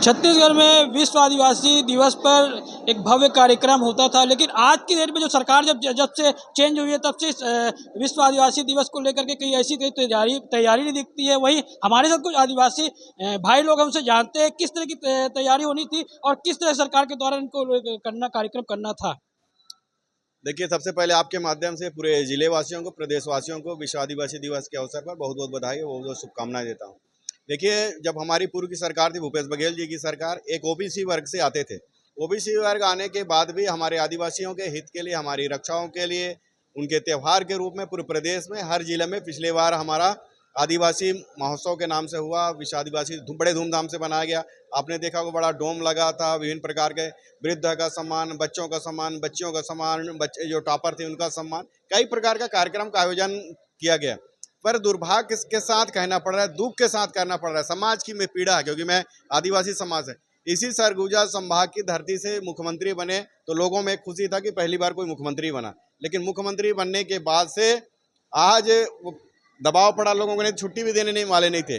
छत्तीसगढ़ में विश्व आदिवासी दिवस पर एक भव्य कार्यक्रम होता था, लेकिन आज की डेट में जो सरकार जब जब से चेंज हुई है तब से विश्व आदिवासी दिवस को लेकर के कई ऐसी कोई तैयारी नहीं दिखती है। वही हमारे साथ कुछ आदिवासी भाई लोग हमसे जानते हैं किस तरह की तैयारी होनी थी और किस तरह सरकार के द्वारा इनको कार्यक्रम करना था। देखिए, सबसे पहले आपके माध्यम से पूरे जिले वासियों को, प्रदेशवासियों को विश्व आदिवासी दिवस के अवसर पर बहुत बहुत बधाई और बहुत बहुत शुभकामनाएं देता हूं। देखिए, जब हमारी पूर्व की सरकार थी, भूपेश बघेल जी की सरकार, एक ओबीसी वर्ग से आते थे। ओबीसी वर्ग आने के बाद भी हमारे आदिवासियों के हित के लिए, हमारी रक्षाओं के लिए, उनके त्यौहार के रूप में पूरे प्रदेश में हर जिले में पिछले बार हमारा आदिवासी महोत्सव के नाम से हुआ। विश्व आदिवासी बड़े धूमधाम से बनाया गया। आपने देखा वो बड़ा डोम लगा था, विभिन्न प्रकार के वृद्ध का सम्मान, बच्चों का सम्मान, बच्चियों का सम्मान, बच्चे जो टॉपर थे उनका सम्मान, कई प्रकार का कार्यक्रम का आयोजन किया गया। पर दुर्भाग्य के साथ कहना पड़ रहा है, दुख के साथ कहना पड़ रहा है, समाज की में पीड़ा है, क्योंकि मैं आदिवासी समाज है। इसी सरगुजा संभाग की धरती से मुख्यमंत्री बने तो लोगों में खुशी था कि पहली बार कोई मुख्यमंत्री बना। लेकिन मुख्यमंत्री बनने के बाद से आज दबाव पड़ा लोगों को, नहीं छुट्टी भी देने नहीं वाले नहीं थे,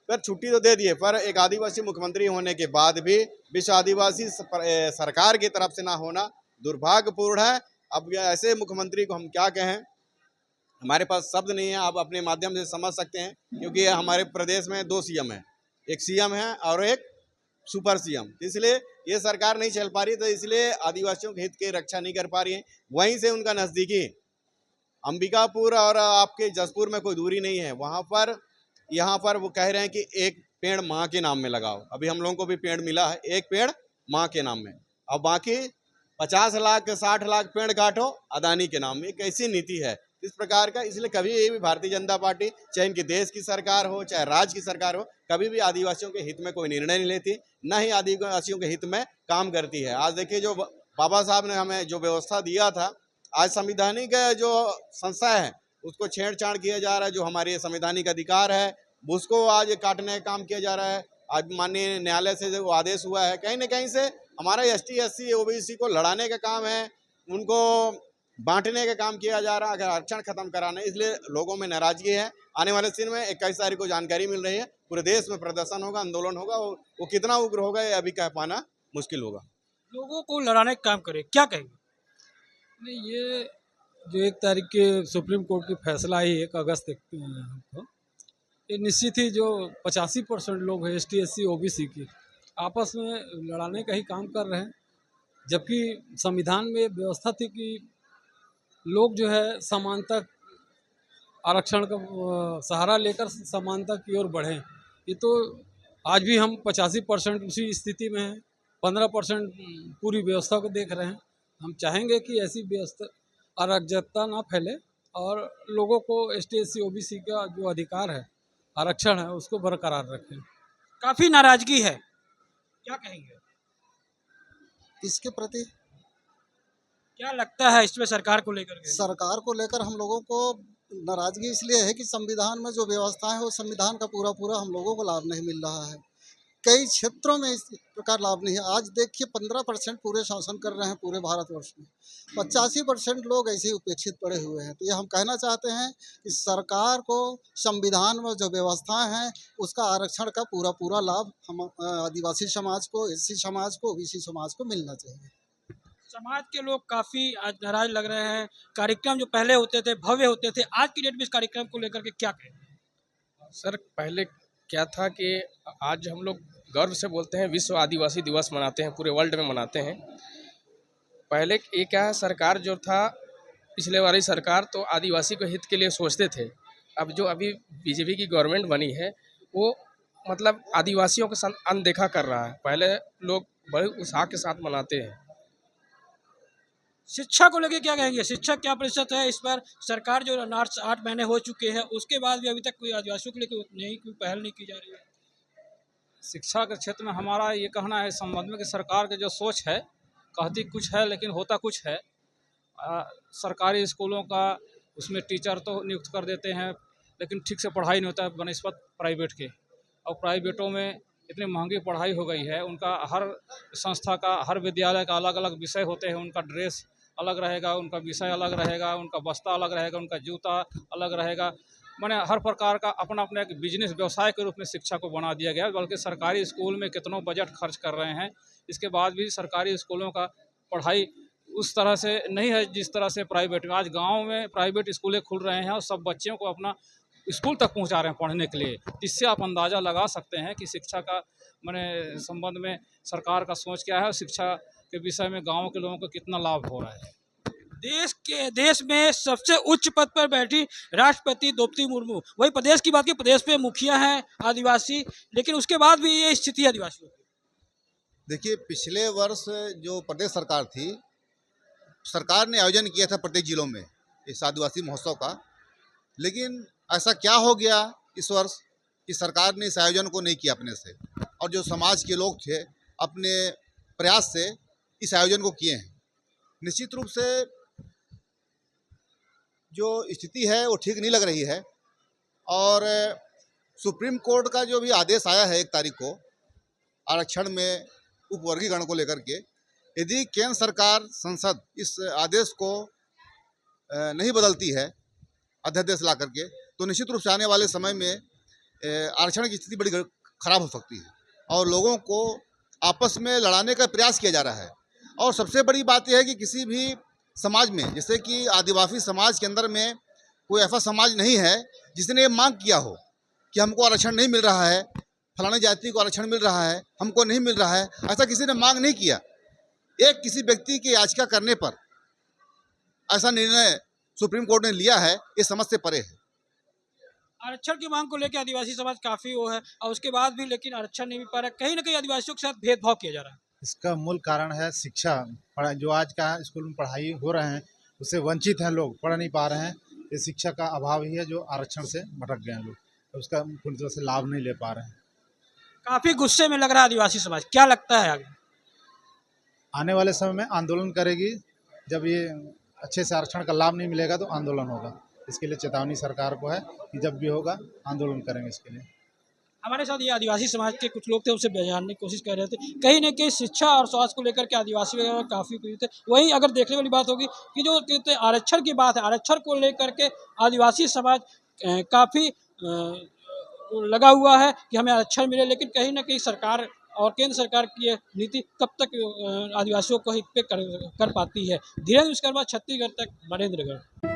पर छुट्टी तो दे दिए। पर एक आदिवासी मुख्यमंत्री होने के बाद भी विश्व आदिवासी सरकार की तरफ से ना होना दुर्भाग्यपूर्ण है। अब ऐसे मुख्यमंत्री को हम क्या कहें, हमारे पास शब्द नहीं है। आप अपने माध्यम से समझ सकते हैं, क्योंकि हमारे प्रदेश में 2 सीएम हैं, एक सीएम है और एक सुपर सीएम। इसलिए ये सरकार नहीं चल पा रही, तो इसलिए आदिवासियों के हित की रक्षा नहीं कर पा रही है। वहीं से उनका नज़दीकी अंबिकापुर और आपके जसपुर में कोई दूरी नहीं है, वहाँ पर यहाँ पर वो कह रहे हैं कि एक पेड़ माँ के नाम में लगाओ। अभी हम लोगों को भी पेड़ मिला है, एक पेड़ माँ के नाम में। अब बाकी 50 लाख 60 लाख पेड़ काटो अदानी के नाम में। एक ऐसी नीति है इस प्रकार का। इसलिए कभी भी भारतीय जनता पार्टी, चाहे इनके देश की सरकार हो चाहे राज्य की सरकार हो, कभी भी आदिवासियों के हित में कोई निर्णय नहीं लेती, न ही आदिवासियों के हित में काम करती है। आज देखिए, जो बाबा साहब ने हमें जो व्यवस्था दिया था, आज संवैधानिक जो संस्था है उसको छेड़छाड़ किया जा रहा है। जो हमारे संवैधानिक अधिकार है उसको आज काटने का काम किया जा रहा है। आज माननीय न्यायालय से जो आदेश हुआ है, कहीं न कहीं से हमारा ST SC OBC को लड़ाने का काम है, उनको बांटने का काम किया जा रहा है, अगर आरक्षण खत्म कराना है। इसलिए लोगों में नाराजगी है। आने वाले दिन में 21 तारीख को जानकारी मिल रही है, पूरे देश में प्रदर्शन होगा, आंदोलन होगा। वो कितना उग्र होगा ये अभी कह पाना मुश्किल होगा। लोगों को लड़ाने का काम करे, क्या कहेंगे? नहीं, ये जो 1 तारीख के सुप्रीम कोर्ट की फैसला आई 1 अगस्त को, ये निश्चित ही जो 85% लोग हैं ST SC OBC की आपस में लड़ाने का ही काम कर रहे हैं। जबकि संविधान में व्यवस्था थी कि लोग जो है समानता, आरक्षण का सहारा लेकर समानता की ओर बढ़ें। ये तो आज भी हम 85% उसी स्थिति में हैं, 15% पूरी व्यवस्था को देख रहे हैं। हम चाहेंगे कि ऐसी व्यवस्था, अराजकता ना फैले और लोगों को ST SC OBC का जो अधिकार है, आरक्षण है, उसको बरकरार रखें। काफी नाराजगी है, क्या कहेंगे? इसके प्रति क्या लगता है इसमें सरकार को लेकर के? सरकार को लेकर हम लोगों को नाराजगी इसलिए है कि संविधान में जो व्यवस्था है वो संविधान का पूरा पूरा हम लोगों को लाभ नहीं मिल रहा है। कई क्षेत्रों में इस प्रकार लाभ नहीं है। आज देखिए 15% पूरे शासन कर रहे हैं पूरे भारतवर्ष में, 85% लोग ऐसे ही उपेक्षित पड़े हुए हैं। तो ये हम कहना चाहते हैं कि सरकार को संविधान में जो व्यवस्थाएं हैं उसका आरक्षण का पूरा पूरा लाभ हम आदिवासी समाज को, SC समाज को, OBC समाज को मिलना चाहिए। समाज के लोग काफी आज नाराज लग रहे हैं। कार्यक्रम जो पहले होते थे भव्य होते थे, आज की डेट में इस कार्यक्रम को लेकर के क्या कहें? सर, पहले क्या था कि आज हम लोग गर्व से बोलते हैं विश्व आदिवासी दिवस मनाते हैं, पूरे वर्ल्ड में मनाते हैं। पहले ये क्या है, सरकार जो था पिछले वाली सरकार तो आदिवासी के हित के लिए सोचते थे। अब जो अभी BJP की गवर्नमेंट बनी है वो मतलब आदिवासियों के साथ अनदेखा कर रहा है। पहले लोग बड़े उत्साह के साथ मनाते हैं। शिक्षा को लेकर क्या कहेंगे? शिक्षा क्या प्रतिशत है इस पर? सरकार जो 8 महीने हो चुके हैं उसके बाद भी अभी तक कोई आदिवासियों के लिए कोई पहल नहीं की जा रही है। शिक्षा के क्षेत्र में हमारा ये कहना है इस संबंध में कि सरकार की जो सोच है, कहती कुछ है लेकिन होता कुछ है। सरकारी स्कूलों का उसमें टीचर तो नियुक्त कर देते हैं, लेकिन ठीक से पढ़ाई नहीं होता है बनस्पत प्राइवेट के। और प्राइवेटों में इतनी महंगी पढ़ाई हो गई है, उनका हर संस्था का, हर विद्यालय का अलग अलग विषय होते हैं। उनका ड्रेस अलग रहेगा, उनका विषय अलग रहेगा, उनका बस्ता अलग रहेगा, उनका जूता अलग रहेगा। माने हर प्रकार का अपना अपना एक बिजनेस व्यवसाय के रूप में शिक्षा को बना दिया गया है। बल्कि सरकारी स्कूल में कितनों बजट खर्च कर रहे हैं, इसके बाद भी सरकारी स्कूलों का पढ़ाई उस तरह से नहीं है जिस तरह से प्राइवेट में। आज गांव में प्राइवेट स्कूलें खुल रहे हैं और सब बच्चों को अपना स्कूल तक पहुंचा रहे हैं पढ़ने के लिए। इससे आप अंदाज़ा लगा सकते हैं कि शिक्षा का माने संबंध में सरकार का सोच क्या है और शिक्षा के विषय में गाँव के लोगों को कितना लाभ हो रहा है। देश में सबसे उच्च पद पर बैठी राष्ट्रपति द्रौपदी मुर्मू, वही प्रदेश की बात की, प्रदेश पे मुखिया हैं आदिवासी, लेकिन उसके बाद भी ये स्थिति है आदिवासियों की। देखिए, पिछले वर्ष जो प्रदेश सरकार थी, सरकार ने आयोजन किया था प्रत्येक जिलों में इस आदिवासी महोत्सव का, लेकिन ऐसा क्या हो गया इस वर्ष कि सरकार ने इस आयोजन को नहीं किया अपने से, और जो समाज के लोग थे अपने प्रयास से इस आयोजन को किए हैं। निश्चित रूप से जो स्थिति है वो ठीक नहीं लग रही है, और सुप्रीम कोर्ट का जो भी आदेश आया है 1 तारीख को आरक्षण में उपवर्गीकरण को लेकर के, यदि केंद्र सरकार संसद इस आदेश को नहीं बदलती है अध्यादेश ला करके, तो निश्चित रूप से आने वाले समय में आरक्षण की स्थिति बड़ी खराब हो सकती है और लोगों को आपस में लड़ाने का प्रयास किया जा रहा है। और सबसे बड़ी बात यह है कि किसी भी समाज में, जैसे कि आदिवासी समाज के अंदर में कोई ऐसा समाज नहीं है जिसने ये मांग किया हो कि हमको आरक्षण नहीं मिल रहा है, फलाने जाति को आरक्षण मिल रहा है, हमको नहीं मिल रहा है। ऐसा किसी ने मांग नहीं किया। एक किसी व्यक्ति की याचिका करने पर ऐसा निर्णय सुप्रीम कोर्ट ने लिया है, ये समझ से परे है। आरक्षण की मांग को लेकर आदिवासी समाज काफी वो है, और उसके बाद भी लेकिन आरक्षण नहीं मिल पा रहा है। कहीं ना कहीं आदिवासियों के साथ भेदभाव किया जा रहा है। इसका मूल कारण है शिक्षा। जो आज का स्कूल में पढ़ाई हो रहे हैं उससे वंचित हैं लोग, पढ़ नहीं पा रहे हैं। ये शिक्षा का अभाव ही है जो आरक्षण से भटक गए हैं लोग, तो उसका पूरी तरह से लाभ नहीं ले पा रहे हैं। काफी गुस्से में लग रहा है आदिवासी समाज, क्या लगता है आगे आने वाले समय में आंदोलन करेगी। जब ये अच्छे से आरक्षण का लाभ नहीं मिलेगा तो आंदोलन होगा। इसके लिए चेतावनी सरकार को है कि जब भी होगा आंदोलन करेंगे इसके लिए। हमारे साथ ये आदिवासी समाज के कुछ लोग थे, उनसे जानने की कोशिश कर रहे थे। कहीं न कहीं शिक्षा और स्वास्थ्य को लेकर के आदिवासी वगैरह काफ़ी पीड़ित थे। वहीं अगर देखने वाली बात होगी कि जो कहते हैं आरक्षण की बात है, आरक्षण को लेकर के आदिवासी समाज काफ़ी लगा हुआ है कि हमें आरक्षण मिले, लेकिन कहीं न कहीं सरकार और केंद्र सरकार की ये नीति कब तक आदिवासियों को हित पे कर पाती है। धीरेन्द्र विश्वकर्मा, छत्तीसगढ़ तक, नरेंद्रगढ़।